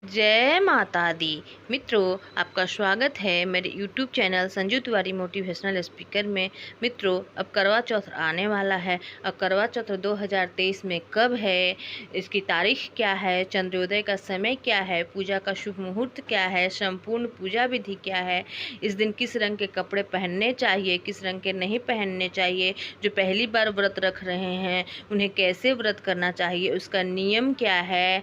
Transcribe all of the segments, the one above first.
जय माता दी। मित्रों, आपका स्वागत है मेरे YouTube channel Sanju Tiwari motivational speaker में। मित्रों, अब करवा चौथ आने वाला है। अब करवा चौथ 2023 में कब है, इसकी तारीख क्या है, चंद्रोदय का समय क्या है, पूजा का शुभ मुहूर्त क्या है, संपूर्ण पूजा विधि क्या है, इस दिन किस रंग के कपड़े पहनने चाहिए, किस रंग के नहीं पहनने चाहिए, जो पहली बार व्रत रख रहे हैं उन्हें कैसे व्रत करना चाहिए, उसका नियम क्या है,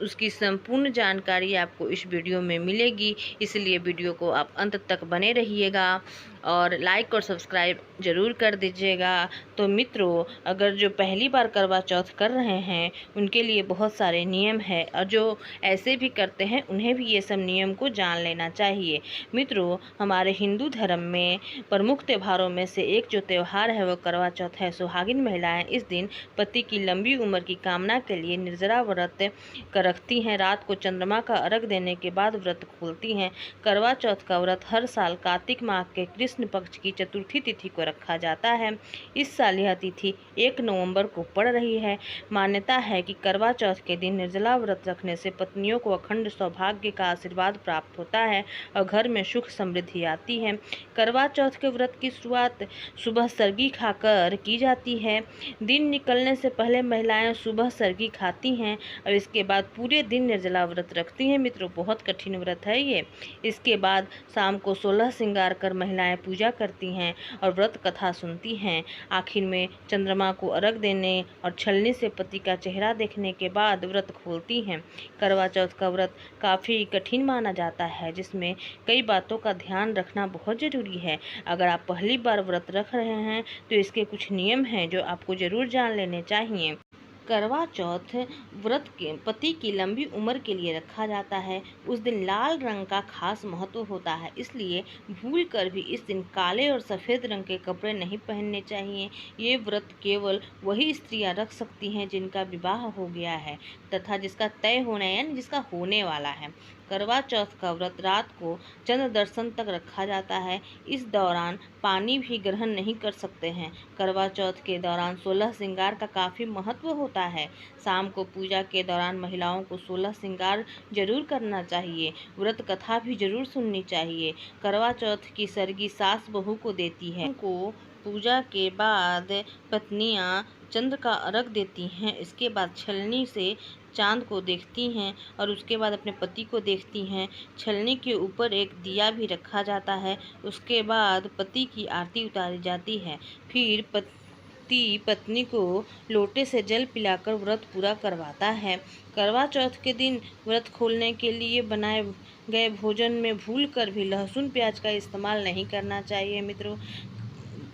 उसकी संपूर्ण जानकारी आपको इस वीडियो में मिलेगी। इसलिए वीडियो को आप अंत तक बने रहिएगा और लाइक और सब्सक्राइब ज़रूर कर दीजिएगा। तो मित्रों, अगर जो पहली बार करवा चौथ कर रहे हैं उनके लिए बहुत सारे नियम हैं और जो ऐसे भी करते हैं उन्हें भी ये सब नियम को जान लेना चाहिए। मित्रों, हमारे हिंदू धर्म में प्रमुख त्योहारों में से एक जो त्यौहार है वो करवा चौथ है। सुहागिन महिलाएं इस दिन पति की लंबी उम्र की कामना के लिए निर्जला व्रत रखती हैं। रात को चंद्रमा का अर्घ देने के बाद व्रत खोलती हैं। करवा चौथ का व्रत हर साल कार्तिक माह के कृष्ण पक्ष की चतुर्थी तिथि को रखा जाता है। इस साल यह तिथि 1 नवंबर को पड़ रही है। मान्यता है कि करवा चौथ के दिन निर्जला व्रत रखने से पत्नियों को अखंड सौभाग्य का आशीर्वाद प्राप्त होता है और घर में सुख समृद्धि आती है। करवा चौथ के व्रत की शुरुआत सुबह सरगी खाकर की जाती है। दिन निकलने से पहले महिलाएं सुबह सरगी खाती हैं और इसके बाद पूरे दिन निर्जला व्रत रखती हैं। मित्रों, बहुत कठिन व्रत है ये। इसके बाद शाम को 16 श्रृंगार कर महिलाएं पूजा करती हैं और व्रत कथा सुनती हैं। आखिर में चंद्रमा को अर्घ देने और छलनी से पति का चेहरा देखने के बाद व्रत खोलती हैं। करवा चौथ का व्रत काफ़ी कठिन माना जाता है, जिसमें कई बातों का ध्यान रखना बहुत ज़रूरी है। अगर आप पहली बार व्रत रख रहे हैं तो इसके कुछ नियम हैं जो आपको ज़रूर जान लेने चाहिए। करवा चौथ व्रत के पति की लंबी उम्र के लिए रखा जाता है। उस दिन लाल रंग का खास महत्व होता है, इसलिए भूल कर भी इस दिन काले और सफ़ेद रंग के कपड़े नहीं पहनने चाहिए। ये व्रत केवल वही स्त्रियां रख सकती हैं जिनका विवाह हो गया है तथा जिसका तय होना यानी जिसका होने वाला है। करवा चौथ का व्रत रात को चंद्र दर्शन तक रखा जाता है। इस दौरान पानी भी ग्रहण नहीं कर सकते हैं। करवा चौथ के दौरान 16 श्रृंगार का काफ़ी महत्व होता है। शाम को पूजा के दौरान महिलाओं को 16 श्रृंगार जरूर करना चाहिए। व्रत कथा भी जरूर सुननी चाहिए। करवा चौथ की सरगी सास बहू को देती है। को पूजा के बाद पत्नियां चंद्र का अर्घ देती हैं। इसके बाद छलनी से चांद को देखती हैं और उसके बाद अपने पति को देखती हैं। छलनी के ऊपर एक दिया भी रखा जाता है। उसके बाद पति की आरती उतारी जाती है। फिर पति पत्नी को लोटे से जल पिलाकर व्रत पूरा करवाता है। करवा चौथ के दिन व्रत खोलने के लिए बनाए गए भोजन में भूल कर भी लहसुन प्याज का इस्तेमाल नहीं करना चाहिए। मित्रों,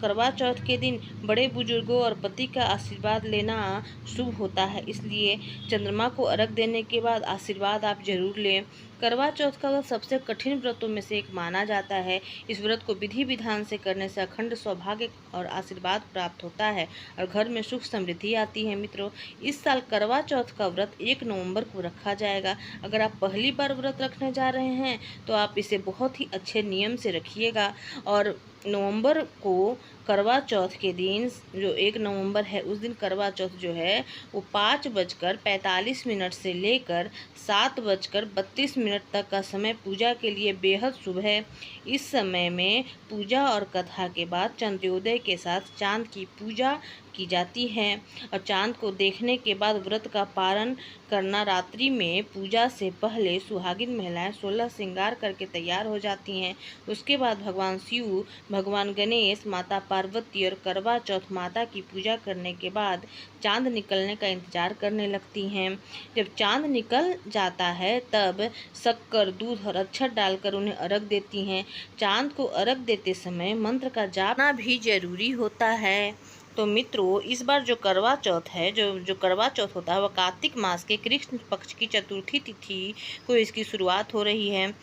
करवा चौथ के दिन बड़े बुजुर्गों और पति का आशीर्वाद लेना शुभ होता है, इसलिए चंद्रमा को अर्घ देने के बाद आशीर्वाद आप जरूर लें। करवा चौथ का व्रत सबसे कठिन व्रतों में से एक माना जाता है। इस व्रत को विधि विधान से करने से अखंड सौभाग्य और आशीर्वाद प्राप्त होता है और घर में सुख समृद्धि आती है। मित्रों, इस साल करवा चौथ का व्रत 1 नवंबर को रखा जाएगा। अगर आप पहली बार व्रत रखने जा रहे हैं तो आप इसे बहुत ही अच्छे नियम से रखिएगा और नवंबर को करवा चौथ के दिन जो 1 नवंबर है उस दिन करवा चौथ जो है वो 5:45 से लेकर 7:32 तक का समय पूजा के लिए बेहद शुभ है। इस समय में पूजा और कथा के बाद चंद्रोदय के साथ चांद की पूजा की जाती है और चांद को देखने के बाद व्रत का पारण करना। रात्रि में पूजा से पहले सुहागिन महिलाएं 16 श्रृंगार करके तैयार हो जाती हैं। उसके बाद भगवान शिव, भगवान गणेश, माता पार्वती और करवा चौथ माता की पूजा करने के बाद चांद निकलने का इंतजार करने लगती हैं। जब चांद निकल जाता है तब शक्कर, दूध और अक्षत डालकर उन्हें अर्घ देती हैं। चांद को अर्घ देते समय मंत्र का जापना भी जरूरी होता है। तो मित्रों, इस बार जो करवा चौथ है जो करवा चौथ होता है वह कार्तिक मास के कृष्ण पक्ष की चतुर्थी तिथि को इसकी शुरुआत हो रही है।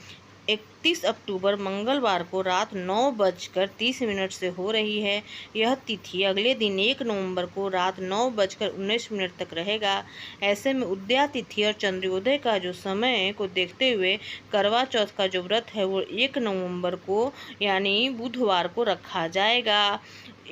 31 अक्टूबर मंगलवार को रात 9:30 से हो रही है। यह तिथि अगले दिन 1 नवंबर को रात 9:19 तक रहेगा। ऐसे में उदया तिथि और चंद्रोदय का जो समय को देखते हुए करवा चौथ का जो व्रत है वो 1 नवंबर को यानी बुधवार को रखा जाएगा।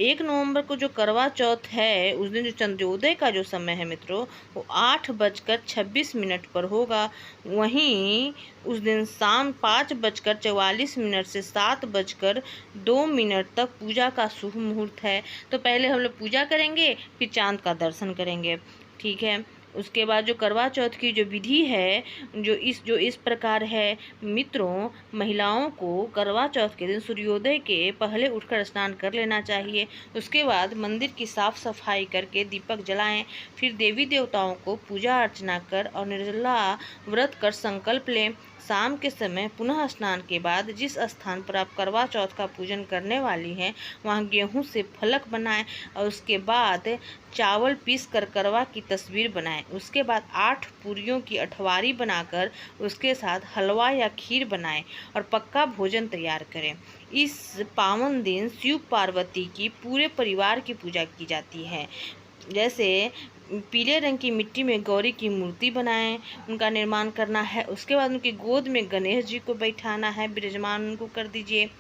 1 नवंबर को जो करवा चौथ है उस दिन जो चंद्रोदय का जो समय है मित्रों वो 8:26 पर होगा। वहीं उस दिन शाम 5:44 से 7:02 तक पूजा का शुभ मुहूर्त है। तो पहले हम लोग पूजा करेंगे, फिर चांद का दर्शन करेंगे, ठीक है। उसके बाद जो करवा चौथ की जो विधि है जो इस प्रकार है मित्रों, महिलाओं को करवा चौथ के दिन सूर्योदय के पहले उठकर स्नान कर लेना चाहिए। उसके बाद मंदिर की साफ सफाई करके दीपक जलाएं, फिर देवी देवताओं को पूजा अर्चना कर और निर्जला व्रत कर संकल्प लें। शाम के समय पुनः स्नान के बाद जिस स्थान पर आप करवा चौथ का पूजन करने वाली हैं वहाँ गेहूं से फलक बनाएं और उसके बाद चावल पीस कर करवा की तस्वीर बनाएं। उसके बाद 8 पूरियों की अठवारी बनाकर उसके साथ हलवा या खीर बनाएं और पक्का भोजन तैयार करें। इस पावन दिन शिव पार्वती की पूरे परिवार की पूजा की जाती है। जैसे पीले रंग की मिट्टी में गौरी की मूर्ति बनाएं, उनका निर्माण करना है। उसके बाद उनकी गोद में गणेश जी को बैठाना है, विराजमान उनको कर दीजिए।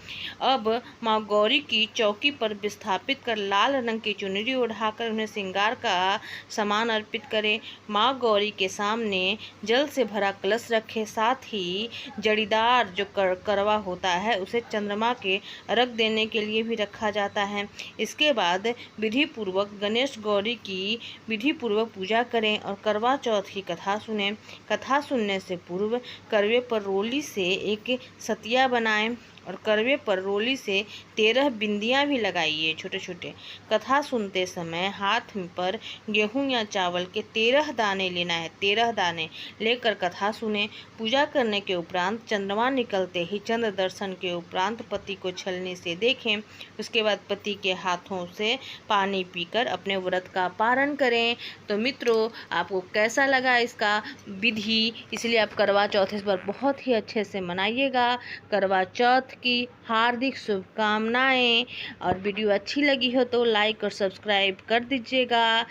अब माँ गौरी की चौकी पर विस्थापित कर लाल रंग की चुनरी ओढ़ाकर उन्हें श्रृंगार का सामान अर्पित करें। माँ गौरी के सामने जल से भरा कलश रखें, साथ ही जड़ीदार जो करवा होता है उसे चंद्रमा के अर्घ देने के लिए भी रखा जाता है। इसके बाद विधि पूर्वक गणेश गौरी की विधि पूर्वक पूजा करें और करवा चौथ की कथा सुनें। कथा सुनने से पूर्व करवे पर रोली से एक सतिया बनाएं और करवे पर रोली से 13 बिंदियां भी लगाइए छोटे छोटे। कथा सुनते समय हाथ पर गेहूं या चावल के 13 दाने लेना है, 13 दाने लेकर कथा सुने। पूजा करने के उपरांत चंद्रमा निकलते ही चंद्र दर्शन के उपरांत पति को छलनी से देखें। उसके बाद पति के हाथों से पानी पीकर अपने व्रत का पारण करें। तो मित्रों, आपको कैसा लगा इसका विधि? इसलिए आप करवा चौथ इस बार बहुत ही अच्छे से मनाइएगा। करवा चौथ की हार्दिक शुभकामनाएं। और वीडियो अच्छी लगी हो तो लाइक और सब्सक्राइब कर दीजिएगा।